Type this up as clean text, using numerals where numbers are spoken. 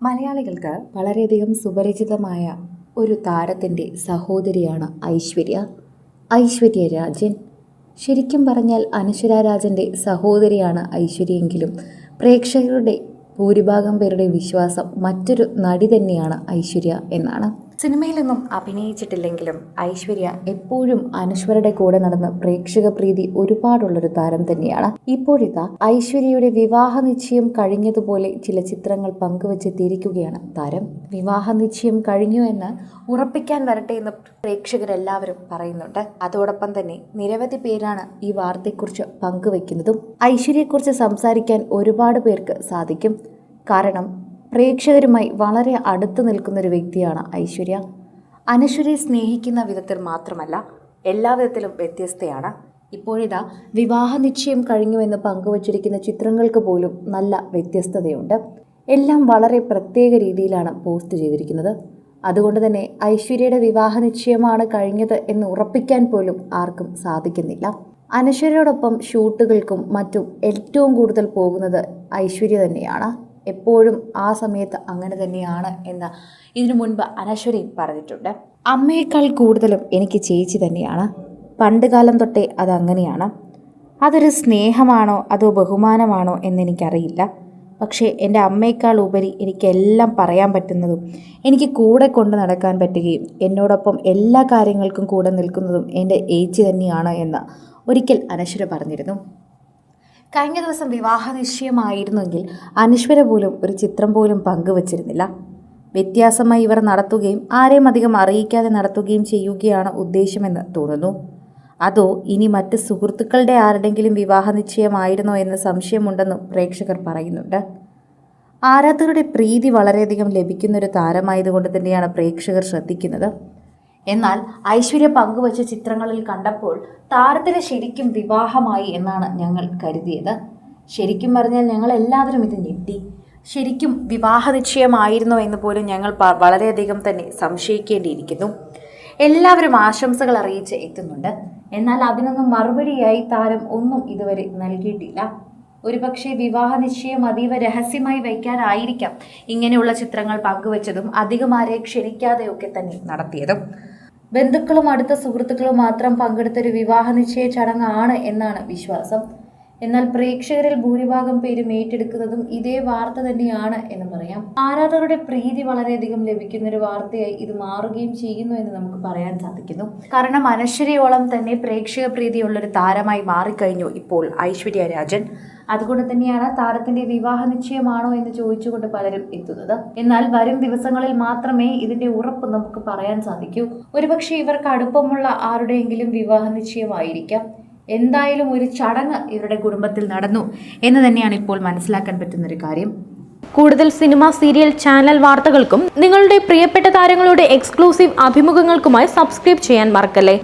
മലയാളികൾക്ക് വളരെയധികം സുപരിചിതമായ ഒരു താരത്തിൻ്റെ സഹോദരിയാണ് ഐശ്വര്യ രാജൻ. ശരിക്കും പറഞ്ഞാൽ അനശ്വര രാജൻ്റെ സഹോദരിയാണ് ഐശ്വര്യയെങ്കിലും പ്രേക്ഷകരുടെ ഭൂരിഭാഗം പേരുടെ വിശ്വാസം മറ്റൊരു നടി തന്നെയാണ് ഐശ്വര്യ എന്നാണ്. സിനിമയിലൊന്നും അഭിനയിച്ചിട്ടില്ലെങ്കിലും ഐശ്വര്യ എപ്പോഴും അനശ്വരയുടെ കൂടെ നടന്ന് പ്രേക്ഷക പ്രീതി ഒരുപാടുള്ളൊരു താരം തന്നെയാണ്. ഇപ്പോഴിതാ ഐശ്വര്യയുടെ വിവാഹ നിശ്ചയം കഴിഞ്ഞതുപോലെ ചില ചിത്രങ്ങൾ പങ്കുവെച്ചെത്തിയിരിക്കുകയാണ് താരം. വിവാഹ നിശ്ചയം കഴിഞ്ഞു എന്ന് ഉറപ്പിക്കാൻ വരട്ടെ എന്ന് പ്രേക്ഷകരെല്ലാവരും പറയുന്നുണ്ട്. അതോടൊപ്പം തന്നെ നിരവധി പേരാണ് ഈ വാർത്തയെക്കുറിച്ച് പങ്കുവെക്കുന്നതും. ഐശ്വര്യയെക്കുറിച്ച് സംസാരിക്കാൻ ഒരുപാട് പേർക്ക് സാധിക്കും. കാരണം പ്രേക്ഷകരുമായി വളരെ അടുത്ത് നിൽക്കുന്ന ഒരു വ്യക്തിയാണ് ഐശ്വര്യ. അനശ്വരയെ സ്നേഹിക്കുന്ന വിധത്തിൽ മാത്രമല്ല, എല്ലാ വിധത്തിലും വ്യത്യസ്തയാണ്. ഇപ്പോഴിതാ വിവാഹ നിശ്ചയം കഴിഞ്ഞുവെന്ന് പങ്കുവച്ചിരിക്കുന്ന ചിത്രങ്ങൾക്ക് പോലും നല്ല വ്യത്യസ്തതയുണ്ട്. എല്ലാം വളരെ പ്രത്യേക രീതിയിലാണ് പോസ്റ്റ് ചെയ്തിരിക്കുന്നത്. അതുകൊണ്ട് തന്നെ ഐശ്വര്യയുടെ വിവാഹ നിശ്ചയമാണ് കഴിഞ്ഞത് എന്ന് ഉറപ്പിക്കാൻ പോലും ആർക്കും സാധിക്കുന്നില്ല. അനശ്വരയോടൊപ്പം ഷൂട്ടുകൾക്കും മറ്റും ഏറ്റവും കൂടുതൽ പോകുന്നത് ഐശ്വര്യ തന്നെയാണ്. എപ്പോഴും ആ സമയത്ത് അങ്ങനെ തന്നെയാണ് എന്ന് ഇതിനു മുൻപ് അനശ്വരയും പറഞ്ഞിട്ടുണ്ട്. അമ്മയേക്കാൾ കൂടുതലും എനിക്ക് ചേച്ചി തന്നെയാണ്. പണ്ട് കാലം തൊട്ടേ അതങ്ങനെയാണ്. അതൊരു സ്നേഹമാണോ അതോ ബഹുമാനമാണോ എന്നെനിക്കറിയില്ല. പക്ഷേ എൻ്റെ അമ്മയേക്കാൾ ഉപരി എനിക്കെല്ലാം പറയാൻ പറ്റുന്നതും എനിക്ക് കൂടെ കൊണ്ട് നടക്കാൻ പറ്റുകയും എന്നോടൊപ്പം എല്ലാ കാര്യങ്ങൾക്കും കൂടെ നിൽക്കുന്നതും എൻ്റെ ഏച്ചി തന്നെയാണ് എന്ന് ഒരിക്കൽ അനശ്വര പറഞ്ഞിരുന്നു. കഴിഞ്ഞ ദിവസം വിവാഹ നിശ്ചയമായിരുന്നെങ്കിൽ അനശ്വര പോലും ഒരു ചിത്രം പോലും പങ്കുവച്ചിരുന്നില്ല. വ്യത്യാസമായി ഇവർ നടത്തുകയും ആരെയും അധികം അറിയിക്കാതെ നടത്തുകയും ചെയ്യുകയാണ് ഉദ്ദേശമെന്ന് തോന്നുന്നു. അതോ ഇനി മറ്റ് സുഹൃത്തുക്കളുടെ ആരുടെങ്കിലും വിവാഹ നിശ്ചയമായിരുന്നോ എന്ന് സംശയമുണ്ടെന്നും പ്രേക്ഷകർ പറയുന്നുണ്ട്. ആരാധകരുടെ പ്രീതി വളരെയധികം ലഭിക്കുന്നൊരു താരമായതുകൊണ്ട് തന്നെയാണ് പ്രേക്ഷകർ ശ്രദ്ധിക്കുന്നത്. എന്നാൽ ഐശ്വര്യ പങ്കുവച്ച ചിത്രങ്ങളിൽ കണ്ടപ്പോൾ താരത്തിന് ശരിക്കും വിവാഹമായി എന്നാണ് ഞങ്ങൾ കരുതിയത്. ശരിക്കും പറഞ്ഞാൽ ഞങ്ങൾ എല്ലാവരും ഇത് ഞെട്ടി. ശരിക്കും വിവാഹ നിശ്ചയമായിരുന്നോ എന്ന് പോലും ഞങ്ങൾ വളരെയധികം തന്നെ സംശയിക്കേണ്ടിയിരിക്കുന്നു. എല്ലാവരും ആശംസകൾ അറിയിച്ച് എത്തുന്നുണ്ട്. എന്നാൽ അതിനൊന്നും മറുപടിയായി താരം ഒന്നും ഇതുവരെ നൽകിയിട്ടില്ല. ഒരുപക്ഷെ വിവാഹ നിശ്ചയം അതീവ രഹസ്യമായി വയ്ക്കാനായിരിക്കാം ഇങ്ങനെയുള്ള ചിത്രങ്ങൾ പങ്കുവച്ചതും അധികം ആരെ ക്ഷണിക്കാതെയൊക്കെ തന്നെ നടത്തിയതും. ബന്ധുക്കളും അടുത്ത സുഹൃത്തുക്കളും മാത്രം പങ്കെടുത്തൊരു വിവാഹ നിശ്ചയ ചടങ്ങാണ് എന്നാണ് വിശ്വാസം. എന്നാൽ പ്രേക്ഷകരിൽ ഭൂരിഭാഗം പേരും ഏറ്റെടുക്കുന്നതും ഇതേ വാർത്ത തന്നെയാണ് എന്ന് പറയാം. ആരാധകരുടെ പ്രീതി വളരെയധികം ലഭിക്കുന്ന ഒരു വാർത്തയായി ഇത് മാറുകയും ചെയ്യുന്നു എന്ന് നമുക്ക് പറയാൻ സാധിക്കുന്നു. കാരണം അനശ്വരയോളം തന്നെ പ്രേക്ഷക പ്രീതിയുള്ളൊരു താരമായി മാറിക്കഴിഞ്ഞു ഇപ്പോൾ ഐശ്വര്യ രാജൻ. അതുകൊണ്ട് തന്നെയാണ് താരത്തിന്റെ വിവാഹ നിശ്ചയമാണോ എന്ന് ചോദിച്ചുകൊണ്ട് പലരും എത്തുന്നത്. എന്നാൽ വരും ദിവസങ്ങളിൽ മാത്രമേ ഇതിന്റെ ഉറപ്പ് നമുക്ക് പറയാൻ സാധിക്കൂ. ഒരുപക്ഷെ ഇവർക്ക് അടുപ്പമുള്ള ആരുടെയെങ്കിലും വിവാഹ നിശ്ചയമായിരിക്കാം. എന്തായാലും ഒരു ചടങ്ങ് ഇവരുടെ കുടുംബത്തിൽ നടന്നു എന്ന് തന്നെയാണ് ഇപ്പോൾ മനസ്സിലാക്കാൻ പറ്റുന്നൊരു കാര്യം. കൂടുതൽ സിനിമ, സീരിയൽ, ചാനൽ വാർത്തകൾക്കും നിങ്ങളുടെ പ്രിയപ്പെട്ട താരങ്ങളുടെ എക്സ്ക്ലൂസീവ് അഭിമുഖങ്ങൾക്കുമായി സബ്സ്ക്രൈബ് ചെയ്യാൻ മറക്കല്ലേ.